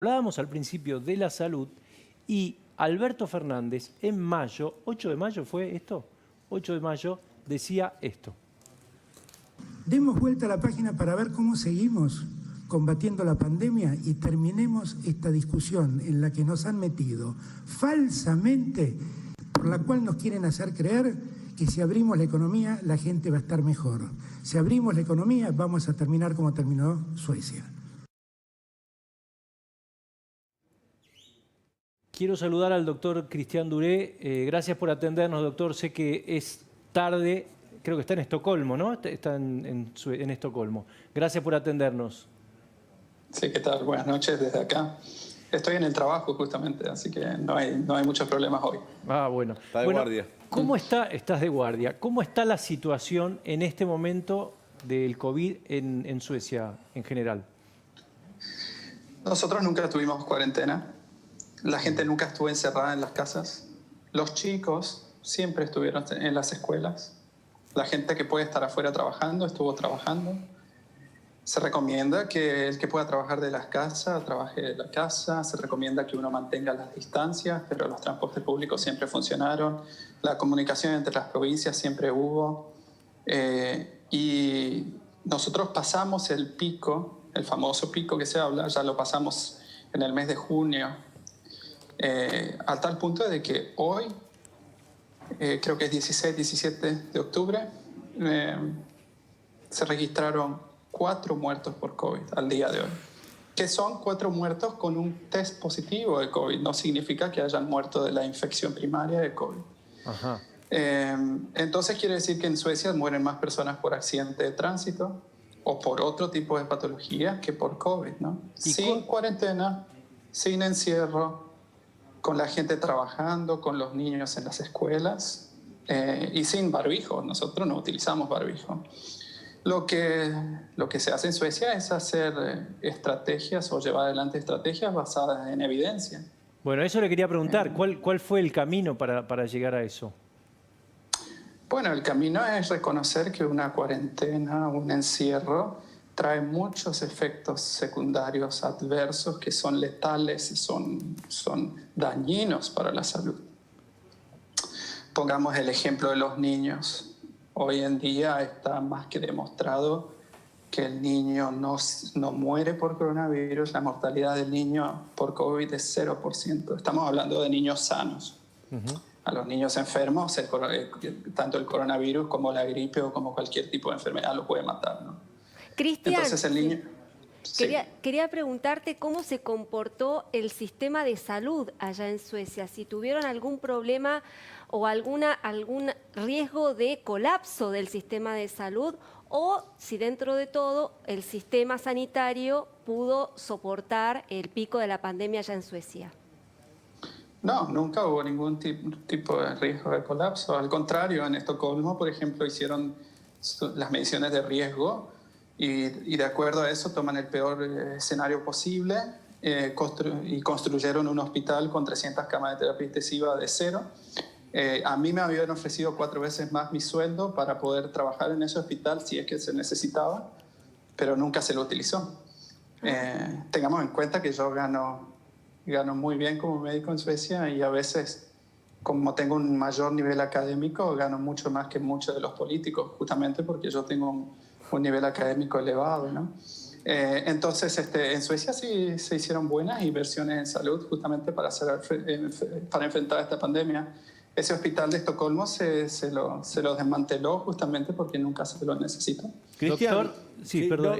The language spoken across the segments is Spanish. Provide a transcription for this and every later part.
Hablábamos al principio de la salud y Alberto Fernández en mayo, 8 de mayo fue esto, 8 de mayo decía esto. Demos vuelta a la página para ver cómo seguimos combatiendo la pandemia y terminemos esta discusión en la que nos han metido falsamente, por la cual nos quieren hacer creer que si abrimos la economía la gente va a estar mejor. Si abrimos la economía vamos a terminar como terminó Suecia. Quiero saludar al doctor Cristian Duré. Gracias por atendernos, doctor. Sé que es tarde, creo que está en Estocolmo, ¿no? Está en Estocolmo. Gracias por atendernos. Sí, ¿qué tal? Buenas noches desde acá. Estoy en el trabajo justamente, así que no hay muchos problemas hoy. Ah, bueno. Está de guardia. ¿Cómo estás de guardia? ¿Cómo está la situación en este momento del COVID en Suecia en general? Nosotros nunca tuvimos cuarentena. La gente nunca estuvo encerrada en las casas. Los chicos siempre estuvieron en las escuelas. La gente que puede estar afuera trabajando, estuvo trabajando. Se recomienda que el que pueda trabajar de la casa, trabaje de la casa. Se recomienda que uno mantenga las distancias, pero los transportes públicos siempre funcionaron. La comunicación entre las provincias siempre hubo. Y nosotros pasamos el pico, el famoso pico que se habla, ya lo pasamos en el mes de junio. A tal punto de que hoy, creo que es 16, 17 de octubre, se registraron 4 muertos por COVID al día de hoy. Que son 4 muertos con un test positivo de COVID. No significa que hayan muerto de la infección primaria de COVID. Ajá. Entonces quiere decir que en Suecia mueren más personas por accidente de tránsito o por otro tipo de patología que por COVID, ¿no? Sin cuarentena, sin encierro, con la gente trabajando, con los niños en las escuelas y sin barbijo. Nosotros no utilizamos barbijo. Lo que se hace en Suecia es hacer estrategias o llevar adelante estrategias basadas en evidencia. Bueno, eso le quería preguntar. ¿Cuál fue el camino para llegar a eso? Bueno, el camino es reconocer que una cuarentena, un encierro, trae muchos efectos secundarios adversos que son letales y son dañinos para la salud. Pongamos el ejemplo de los niños. Hoy en día está más que demostrado que el niño no muere por coronavirus. La mortalidad del niño por COVID es 0%. Estamos hablando de niños sanos. Uh-huh. A los niños enfermos, tanto el coronavirus como la gripe o como cualquier tipo de enfermedad lo puede matar, ¿no? Cristian, entonces el niño... quería preguntarte cómo se comportó el sistema de salud allá en Suecia, si tuvieron algún problema o algún riesgo de colapso del sistema de salud o si dentro de todo el sistema sanitario pudo soportar el pico de la pandemia allá en Suecia. No, nunca hubo ningún tipo de riesgo de colapso. Al contrario, en Estocolmo, por ejemplo, hicieron las mediciones de riesgo y de acuerdo a eso toman el peor escenario posible y construyeron un hospital con 300 camas de terapia intensiva de cero. A mí me habían ofrecido 4 veces más mi sueldo para poder trabajar en ese hospital si es que se necesitaba, pero nunca se lo utilizó. Tengamos en cuenta que yo gano muy bien como médico en Suecia y a veces, como tengo un mayor nivel académico, gano mucho más que muchos de los políticos, justamente porque yo tengo un nivel académico elevado, ¿no? Entonces, en Suecia sí se hicieron buenas inversiones en salud justamente para enfrentar esta pandemia. Ese hospital de Estocolmo se lo desmanteló justamente porque nunca se lo necesitó. Doctor, sí, perdón.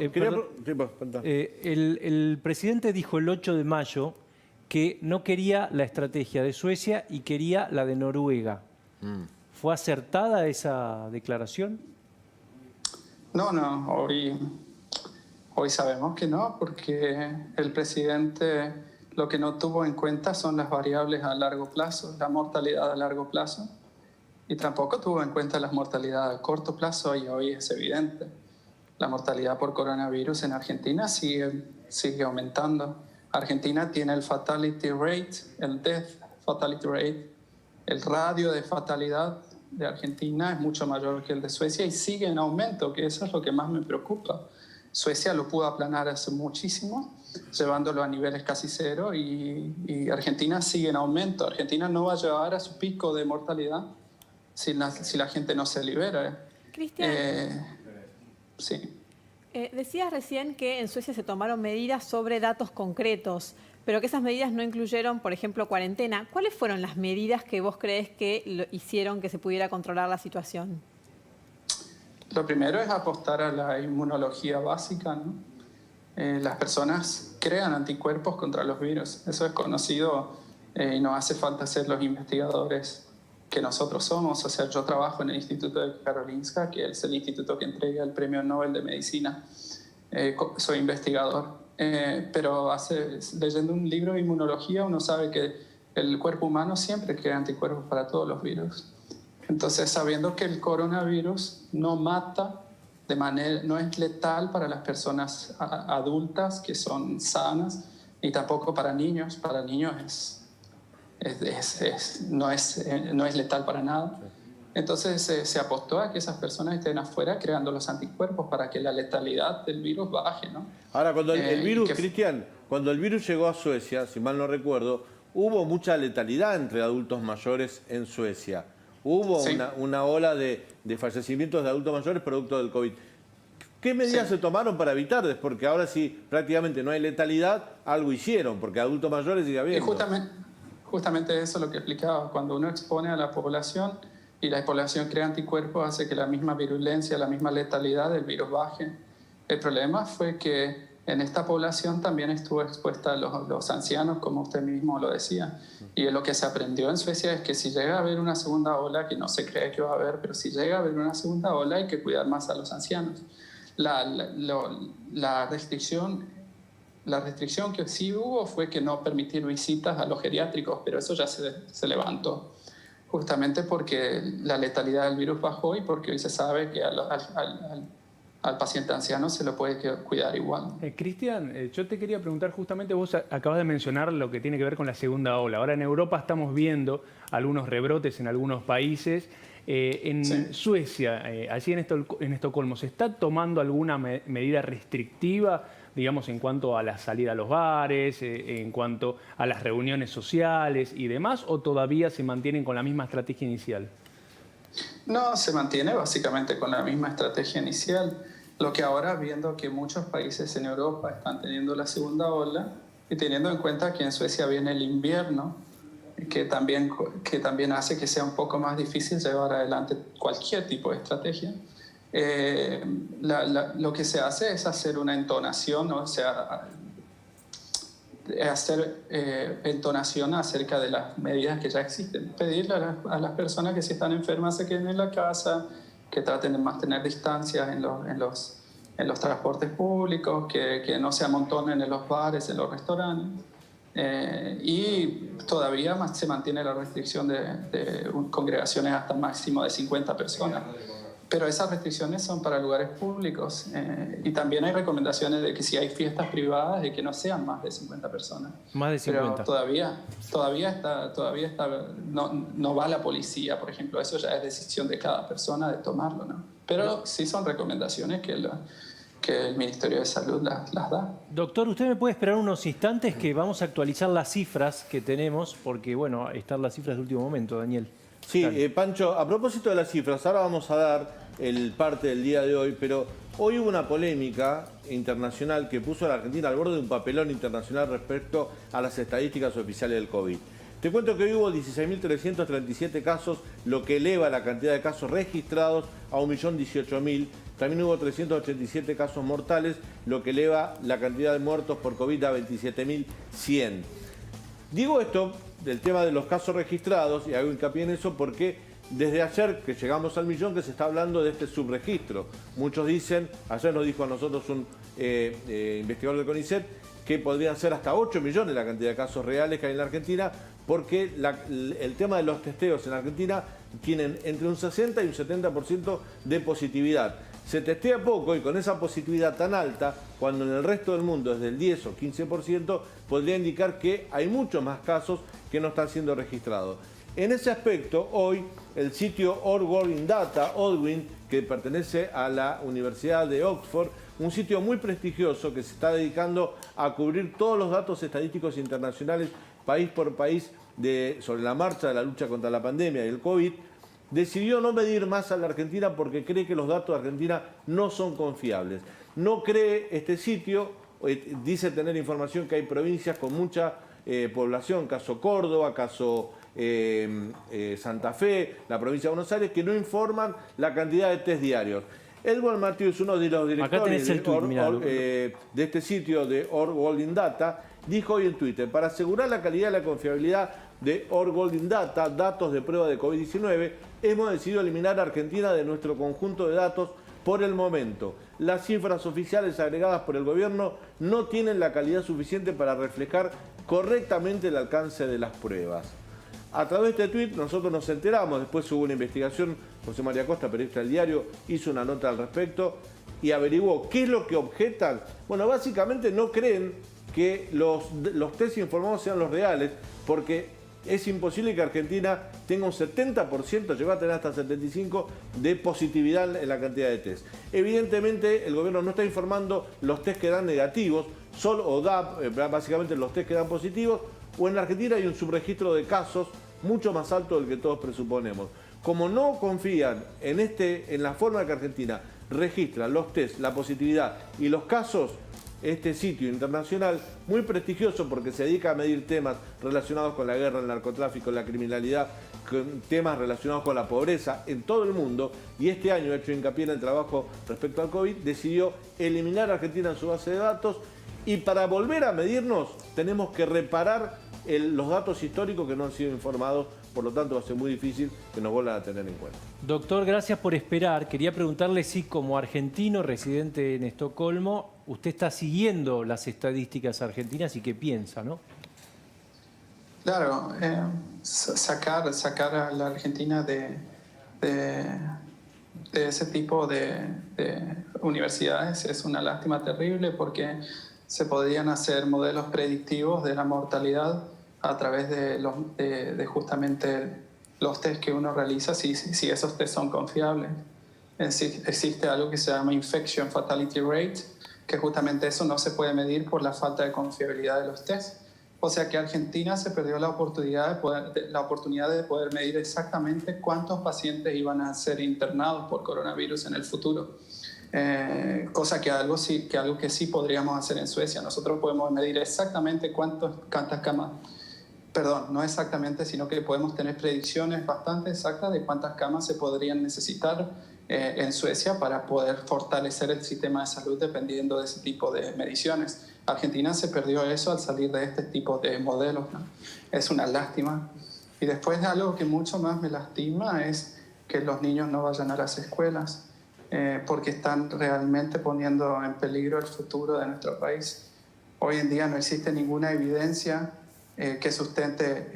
El presidente dijo el 8 de mayo que no quería la estrategia de Suecia y quería la de Noruega. ¿Fue acertada esa declaración? No, hoy sabemos que no, porque el presidente lo que no tuvo en cuenta son las variables a largo plazo, la mortalidad a largo plazo, y tampoco tuvo en cuenta las mortalidades a corto plazo, y hoy es evidente. La mortalidad por coronavirus en Argentina sigue aumentando. Argentina tiene el fatality rate, el death fatality rate, el radio de fatalidad de Argentina es mucho mayor que el de Suecia y sigue en aumento, que eso es lo que más me preocupa. Suecia lo pudo aplanar hace muchísimo llevándolo a niveles casi cero y Argentina sigue en aumento. Argentina no va a llegar a su pico de mortalidad si la gente no se libera. Cristian, Sí. decías recién que en Suecia se tomaron medidas sobre datos concretos, pero que esas medidas no incluyeron, por ejemplo, cuarentena. ¿Cuáles fueron las medidas que vos crees que hicieron que se pudiera controlar la situación? Lo primero es apostar a la inmunología básica, ¿no? Las personas crean anticuerpos contra los virus. Eso es conocido y no hace falta ser los investigadores que nosotros somos. O sea, yo trabajo en el Instituto de Karolinska, que es el instituto que entrega el Premio Nobel de Medicina. Soy investigador. Pero leyendo un libro de inmunología uno sabe que el cuerpo humano siempre crea anticuerpos para todos los virus. Entonces, sabiendo que el coronavirus no mata no es letal para las personas adultas que son sanas, ni tampoco para niños. Para niños no es letal para nada. Entonces se apostó a que esas personas estén afuera creando los anticuerpos para que la letalidad del virus baje, ¿no? Ahora, cuando el virus, Cristian, cuando el virus llegó a Suecia, si mal no recuerdo, hubo mucha letalidad entre adultos mayores en Suecia. Hubo una ola de fallecimientos de adultos mayores producto del COVID. ¿Qué medidas se tomaron para evitarles? Porque ahora sí prácticamente no hay letalidad, algo hicieron, porque adultos mayores sigue habiendo. Y justamente eso es lo que explicaba. Cuando uno expone a la población y la población crea anticuerpos, hace que la misma virulencia, la misma letalidad del virus baje. El problema fue que en esta población también estuvo expuesta a los ancianos, como usted mismo lo decía. Y lo que se aprendió en Suecia es que si llega a haber una segunda ola, que no se cree que va a haber, pero si llega a haber una segunda ola hay que cuidar más a los ancianos. La restricción que sí hubo fue que no permitir visitas a los geriátricos, pero eso ya se levantó, justamente porque la letalidad del virus bajó y porque hoy se sabe que al paciente anciano se lo puede cuidar igual. Cristian, yo te quería preguntar justamente, vos acabas de mencionar lo que tiene que ver con la segunda ola. Ahora en Europa estamos viendo algunos rebrotes en algunos países. En Suecia, allí en Estocolmo, ¿se está tomando alguna medida restrictiva, digamos, en cuanto a la salida a los bares, en cuanto a las reuniones sociales y demás, o todavía se mantienen con la misma estrategia inicial? No, se mantiene básicamente con la misma estrategia inicial. Lo que ahora, viendo que muchos países en Europa están teniendo la segunda ola y teniendo en cuenta que en Suecia viene el invierno, que también hace que sea un poco más difícil llevar adelante cualquier tipo de estrategia, lo que se hace es hacer una entonación, o sea, hacer entonación acerca de las medidas que ya existen. Pedirle a las personas que si están enfermas se queden en la casa, que traten de mantener distancias en los transportes públicos, que no se amontonen en los bares, en los restaurantes. Y todavía se mantiene la restricción de congregaciones hasta un máximo de 50 personas. Pero esas restricciones son para lugares públicos y también hay recomendaciones de que si hay fiestas privadas de que no sean más de 50 personas. Más de 50. Pero todavía no va la policía, por ejemplo. Eso ya es decisión de cada persona de tomarlo, ¿no? Pero sí son recomendaciones que el Ministerio de Salud las da. Doctor, ¿usted me puede esperar unos instantes que vamos a actualizar las cifras que tenemos? Porque, bueno, están las cifras de último momento, Daniel. Sí, Pancho, a propósito de las cifras, ahora vamos a dar el parte del día de hoy, pero hoy hubo una polémica internacional que puso a la Argentina al borde de un papelón internacional respecto a las estadísticas oficiales del COVID. Te cuento que hoy hubo 16.337 casos, lo que eleva la cantidad de casos registrados a 1.018.000. También hubo 387 casos mortales, lo que eleva la cantidad de muertos por COVID a 27.100. Digo esto del tema de los casos registrados, y hago hincapié en eso porque desde ayer que llegamos al 1.000.000 que se está hablando de este subregistro. Muchos dicen, ayer nos dijo a nosotros un investigador del CONICET, que podrían ser hasta 8 millones la cantidad de casos reales que hay en la Argentina, porque el tema de los testeos en Argentina tienen entre un 60 y un 70% de positividad. Se testea poco y con esa positividad tan alta, cuando en el resto del mundo es del 10 o 15%, podría indicar que hay muchos más casos que no están siendo registrados. En ese aspecto, hoy el sitio All World in Data, Aldwin, que pertenece a la Universidad de Oxford, un sitio muy prestigioso que se está dedicando a cubrir todos los datos estadísticos internacionales, país por país, sobre la marcha de la lucha contra la pandemia y el COVID, decidió no medir más a la Argentina porque cree que los datos de Argentina no son confiables. No cree este sitio, dice tener información que hay provincias con mucha población, caso Córdoba, caso Santa Fe, la provincia de Buenos Aires, que no informan la cantidad de test diarios. Edward Matthews, uno de los directores de este sitio de Org Holding Data, dijo hoy en Twitter: para asegurar la calidad y la confiabilidad de Org Holding Data, datos de prueba de COVID-19, hemos decidido eliminar a Argentina de nuestro conjunto de datos por el momento. Las cifras oficiales agregadas por el gobierno no tienen la calidad suficiente para reflejar correctamente el alcance de las pruebas. A través de este tuit nosotros nos enteramos, después hubo una investigación, José María Costa, periodista del diario, hizo una nota al respecto y averiguó qué es lo que objetan. Bueno, básicamente no creen que los test informados sean los reales, porque es imposible que Argentina tenga un 70%, llegó a tener hasta 75% de positividad en la cantidad de test. Evidentemente el gobierno no está informando los test que dan negativos, o da básicamente los test que dan positivos, o en Argentina hay un subregistro de casos mucho más alto del que todos presuponemos. Como no confían en la forma que Argentina registra los test, la positividad y los casos, este sitio internacional, muy prestigioso porque se dedica a medir temas relacionados con la guerra, el narcotráfico, la criminalidad, con temas relacionados con la pobreza en todo el mundo, y este año ha hecho hincapié en el trabajo respecto al COVID, decidió eliminar a Argentina en su base de datos, y para volver a medirnos tenemos que reparar los datos históricos que no han sido informados, por lo tanto va a ser muy difícil que nos vuelvan a tener en cuenta. Doctor, gracias por esperar. Quería preguntarle si como argentino residente en Estocolmo, usted está siguiendo las estadísticas argentinas y qué piensa, ¿no? Claro, sacar a la Argentina de ese tipo de universidades es una lástima terrible, porque se podrían hacer modelos predictivos de la mortalidad a través de justamente los test que uno realiza, si esos test son confiables. Existe algo que se llama Infection Fatality Rate, que justamente eso no se puede medir por la falta de confiabilidad de los test. O sea que Argentina se perdió la oportunidad de poder medir exactamente cuántos pacientes iban a ser internados por coronavirus en el futuro. Cosa que algo que sí podríamos hacer en Suecia. Nosotros podemos medir exactamente cuántas camas, perdón, no exactamente, sino que podemos tener predicciones bastante exactas de cuántas camas se podrían necesitar en Suecia para poder fortalecer el sistema de salud dependiendo de ese tipo de mediciones. Argentina se perdió eso al salir de este tipo de modelos, ¿no? Es una lástima. Y después, algo que mucho más me lastima es que los niños no vayan a las escuelas, porque están realmente poniendo en peligro el futuro de nuestro país. Hoy en día no existe ninguna evidencia que sustente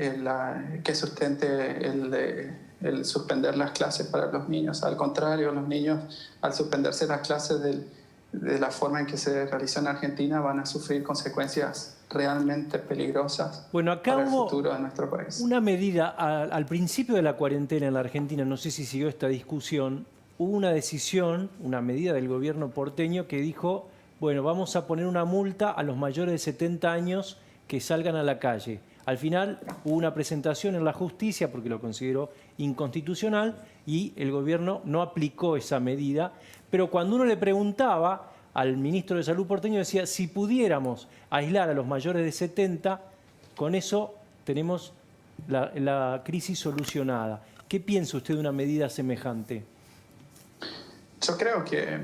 el suspender las clases para los niños. Al contrario, los niños, al suspenderse las clases de la forma en que se realizó en Argentina, van a sufrir consecuencias realmente peligrosas para el futuro de nuestro país. Una medida, al principio de la cuarentena en la Argentina, no sé si siguió esta discusión, hubo una decisión, una medida del gobierno porteño que dijo, bueno, vamos a poner una multa a los mayores de 70 años que salgan a la calle. Al final hubo una presentación en la justicia porque lo consideró inconstitucional y el gobierno no aplicó esa medida. Pero cuando uno le preguntaba al ministro de Salud porteño, decía, si pudiéramos aislar a los mayores de 70, con eso tenemos la crisis solucionada. ¿Qué piensa usted de una medida semejante? Yo creo que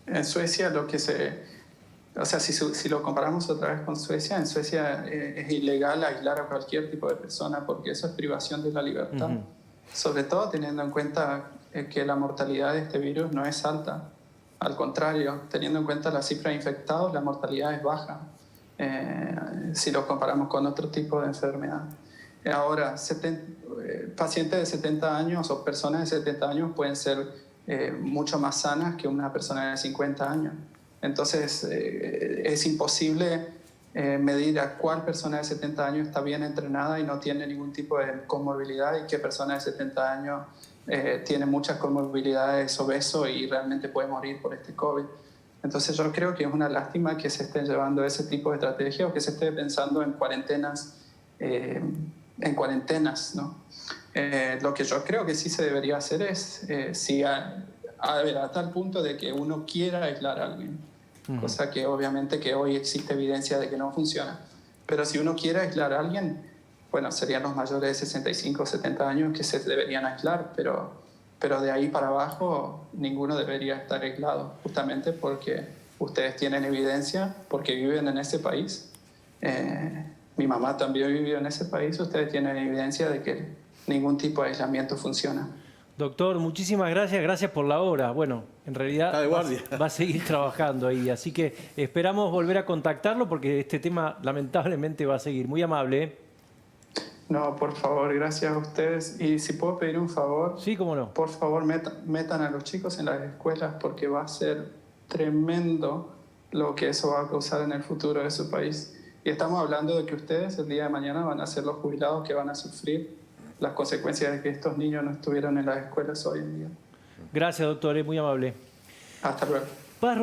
en Suecia si lo comparamos otra vez con Suecia, en Suecia es ilegal aislar a cualquier tipo de persona porque eso es privación de la libertad. Sobre todo teniendo en cuenta que la mortalidad de este virus no es alta. Al contrario, teniendo en cuenta la cifra de infectados, la mortalidad es baja si lo comparamos con otro tipo de enfermedad. Ahora, pacientes de 70 años o personas de 70 años pueden ser mucho más sanas que una persona de 50 años. Entonces, es imposible medir a cuál persona de 70 años está bien entrenada y no tiene ningún tipo de comorbilidad y qué persona de 70 años tiene muchas comorbilidades, obeso y realmente puede morir por este COVID. Entonces yo creo que es una lástima que se estén llevando ese tipo de estrategia o que se esté pensando en cuarentenas, ¿no? Lo que yo creo que sí se debería hacer es, a tal punto de que uno quiera aislar a alguien, cosa que obviamente que hoy existe evidencia de que no funciona. Pero si uno quiere aislar a alguien, bueno, serían los mayores de 65 o 70 años que se deberían aislar, pero de ahí para abajo ninguno debería estar aislado, justamente porque ustedes tienen evidencia, porque viven en ese país. Mi mamá también vivió en ese país, ustedes tienen evidencia de que ningún tipo de aislamiento funciona. Doctor, muchísimas gracias, gracias por la hora. Bueno, en realidad Está de guardia. va a seguir trabajando ahí, así que esperamos volver a contactarlo porque este tema lamentablemente va a seguir. Muy amable, ¿eh? No, por favor, gracias a ustedes. Y si puedo pedir un favor, Sí, cómo no. por favor metan a los chicos en las escuelas porque va a ser tremendo lo que eso va a causar en el futuro de su país. Y estamos hablando de que ustedes el día de mañana van a ser los jubilados que van a sufrir las consecuencias de que estos niños no estuvieran en las escuelas hoy en día. Gracias, doctor, muy amable. Hasta luego.